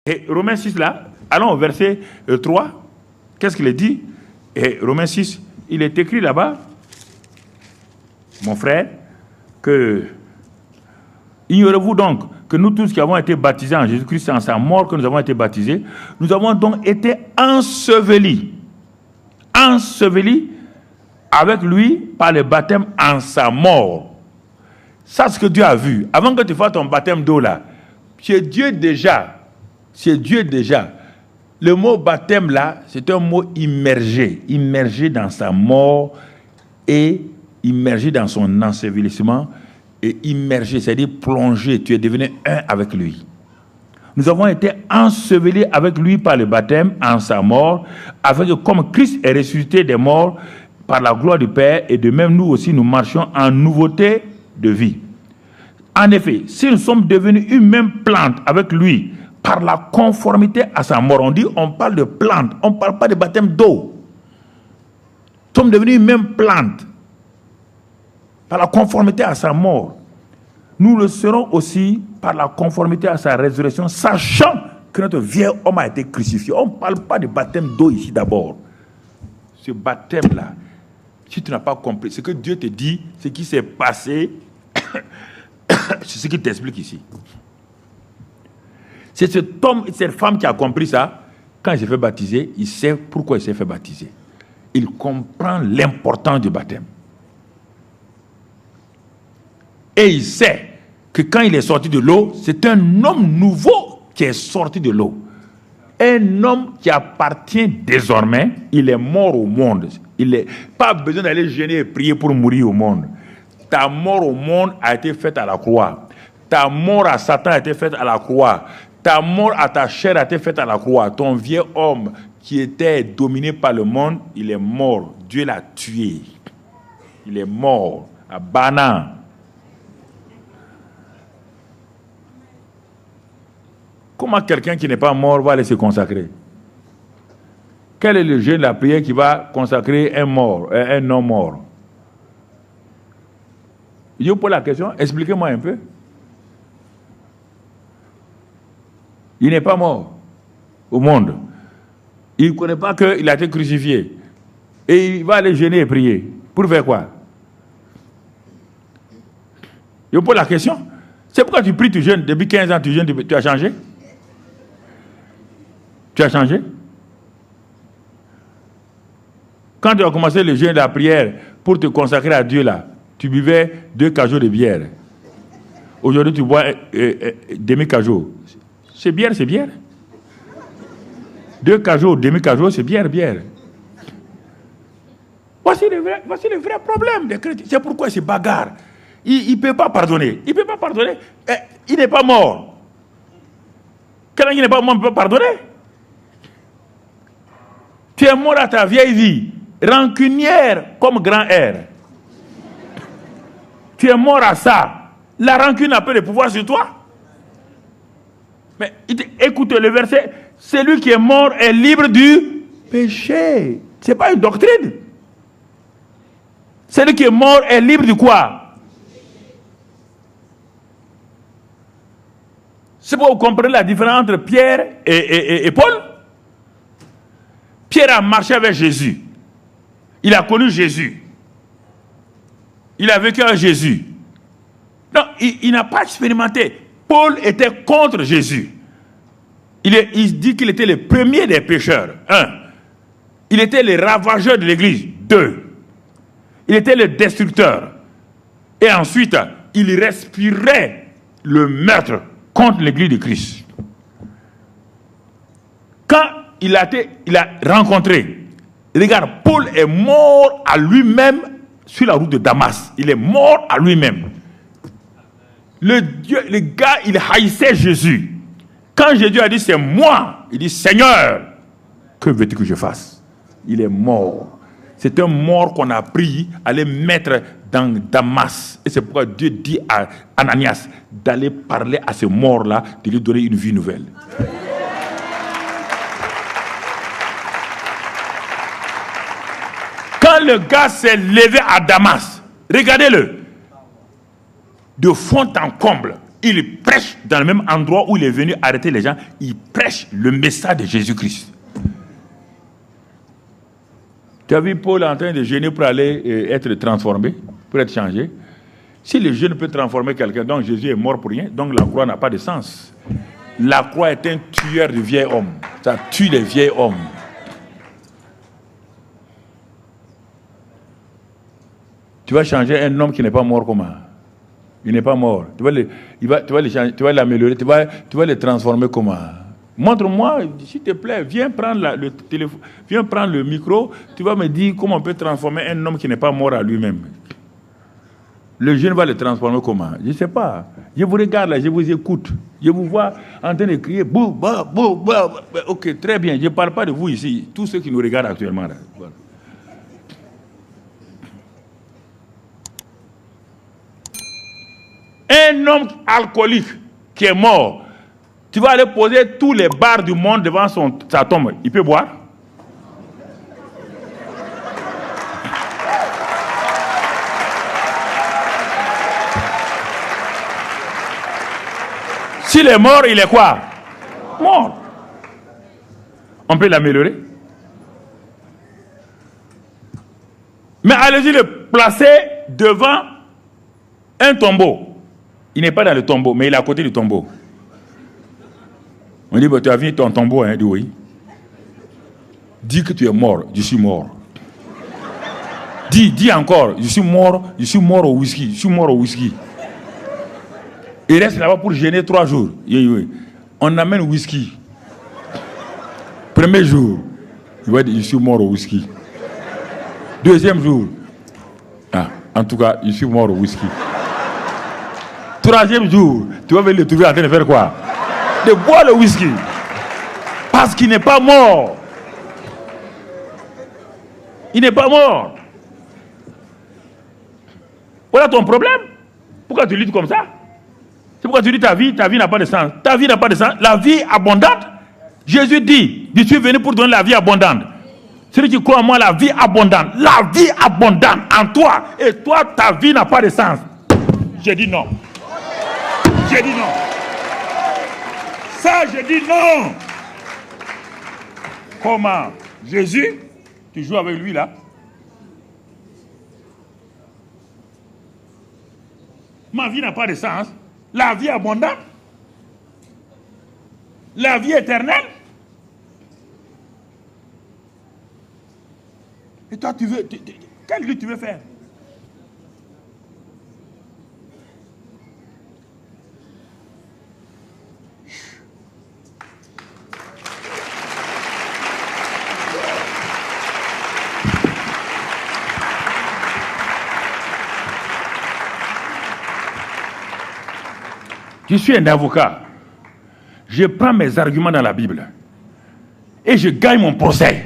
Et Romains 6 là, allons au verset 3. Qu'est-ce qu'il est dit? Et Romains 6, il est écrit là-bas, mon frère, que ignorez-vous donc que nous tous qui avons été baptisés en Jésus-Christ, en sa mort que nous avons été baptisés, nous avons donc été ensevelis avec lui par le baptême en sa mort. Ça, c'est ce que Dieu a vu. Avant que tu fasses ton baptême d'eau là, c'est Dieu déjà. Le mot baptême là, c'est un mot immergé dans sa mort et immergé dans son ensevelissement et immergé, c'est-à-dire plongé, tu es devenu un avec lui. Nous avons été ensevelis avec lui par le baptême en sa mort, afin que comme Christ est ressuscité des morts par la gloire du Père, et de même nous aussi nous marchions en nouveauté de vie. En effet, si nous sommes devenus une même plante avec lui, par la conformité à sa mort. On parle de plante, on ne parle pas de baptême d'eau. Nous sommes devenus une même plante, par la conformité à sa mort. Nous le serons aussi par la conformité à sa résurrection, sachant que notre vieil homme a été crucifié. On ne parle pas de baptême d'eau ici d'abord. Ce baptême-là, si tu n'as pas compris, ce que Dieu te dit, ce qui s'est passé, c'est ce qu'il t'explique ici. C'est cet homme et cette femme qui a compris ça. Quand il s'est fait baptiser, il sait pourquoi il s'est fait baptiser. Il comprend l'importance du baptême. Et il sait que quand il est sorti de l'eau, c'est un homme nouveau qui est sorti de l'eau. Un homme qui appartient désormais, il est mort au monde. Il n'est pas besoin d'aller jeûner et prier pour mourir au monde. Ta mort au monde a été faite à la croix. Ta mort à Satan a été faite à la croix. Ta mort à ta chair a été faite à la croix. Ton vieux homme qui était dominé par le monde, il est mort. Dieu l'a tué. Il est mort à Bana. Comment quelqu'un qui n'est pas mort va aller se consacrer? Quel est le jeûne de la prière qui va consacrer un non mort? Je vous pose la question, expliquez-moi un peu. Il n'est pas mort au monde. Il ne connaît pas qu'il a été crucifié. Et il va aller jeûner et prier. Pour faire quoi? Je vous pose la question. C'est pourquoi tu pries, tu jeûnes. Depuis 15 ans, tu jeûnes, tu as changé? Tu as changé? Quand tu as commencé le jeûne de la prière pour te consacrer à Dieu là, tu buvais 2 cajots de bière. Aujourd'hui, tu bois demi-cajot. C'est bière, c'est bière. 2 cajots, demi-cajot, c'est bière. Voici le vrai problème des chrétiens. C'est pourquoi ils se bagarrent. Il ne peut pas pardonner. Il n'est pas mort. Quelqu'un qui n'est pas mort ne peut pas pardonner. Tu es mort à ta vieille vie, rancunière comme grand R. Tu es mort à ça. La rancune n'a pas de pouvoir sur toi. Mais écoutez le verset. Celui qui est mort est libre du péché. Ce n'est pas une doctrine. Celui qui est mort est libre de quoi? C'est pour vous comprendre la différence entre Pierre et Paul. Pierre a marché avec Jésus. Il a connu Jésus. Il a vécu avec Jésus. Non, il n'a pas expérimenté. Paul était contre Jésus. Il dit qu'il était le premier des pécheurs. 1. Il était le ravageur de l'église. 2. Il était le destructeur. Et ensuite, il respirait le meurtre contre l'église de Christ. Quand il a rencontré, regarde, Paul est mort à lui-même sur la route de Damas. Il est mort à lui-même. Le gars, il haïssait Jésus. Quand Jésus a dit c'est moi, il dit Seigneur, que veux-tu que je fasse? Il est mort. C'est un mort qu'on a pris à le mettre dans Damas. Et c'est pourquoi Dieu dit à Ananias d'aller parler à ce mort-là, de lui donner une vie nouvelle. Quand le gars s'est levé à Damas, regardez-le. de fond en comble. Il prêche dans le même endroit où il est venu arrêter les gens. Il prêche le message de Jésus-Christ. Tu as vu Paul en train de jeûner pour aller être transformé, pour être changé. Si le jeûne peut transformer quelqu'un, donc Jésus est mort pour rien, donc la croix n'a pas de sens. La croix est un tueur de vieil homme. Ça tue les vieils hommes. Tu vas changer un homme qui n'est pas mort comment? Il n'est pas mort. Tu vas l'améliorer, tu vas le transformer comment? Montre-moi, s'il te plaît, viens prendre le téléphone, viens prendre le micro, tu vas me dire comment on peut transformer un homme qui n'est pas mort à lui-même. Le jeune va le transformer comment? Je ne sais pas. Je vous regarde là, je vous écoute. Je vous vois en train de crier, bou, bah, bou, bah. Ok, très bien, je ne parle pas de vous ici, tous ceux qui nous regardent actuellement là. Voilà. Un homme alcoolique qui est mort, tu vas aller poser tous les bars du monde devant sa tombe. Il peut boire? S'il est mort, il est quoi? Mort. On peut l'améliorer. Mais allez-y le placer devant un tombeau. Il n'est pas dans le tombeau, mais il est à côté du tombeau. On dit, bah, tu as vu ton tombeau, hein? Il dit oui. Dis que tu es mort, je suis mort. Dis encore, je suis mort au whisky, je suis mort au whisky. Il reste là-bas pour jeûner 3 jours. On amène whisky. Premier jour, il va dire, je suis mort au whisky. Deuxième jour, en tout cas, je suis mort au whisky. Troisième jour, tu vas venir le trouver en train de faire quoi? De boire le whisky. Parce qu'il n'est pas mort. Il n'est pas mort. Voilà ton problème. Pourquoi tu luttes comme ça? C'est pourquoi tu dis ta vie n'a pas de sens. Ta vie n'a pas de sens. La vie abondante, Jésus dit, je suis venu pour donner la vie abondante. Celui qui croit en moi, la vie abondante en toi. Et toi, ta vie n'a pas de sens. J'ai dit non. J'ai dit non. Ça, j'ai dit non. Comment? Jésus, tu joues avec lui là? Ma vie n'a pas de sens. La vie abondante? La vie éternelle? Et toi, quelle lutte tu veux faire? Je suis un avocat. Je prends mes arguments dans la Bible. Et je gagne mon procès.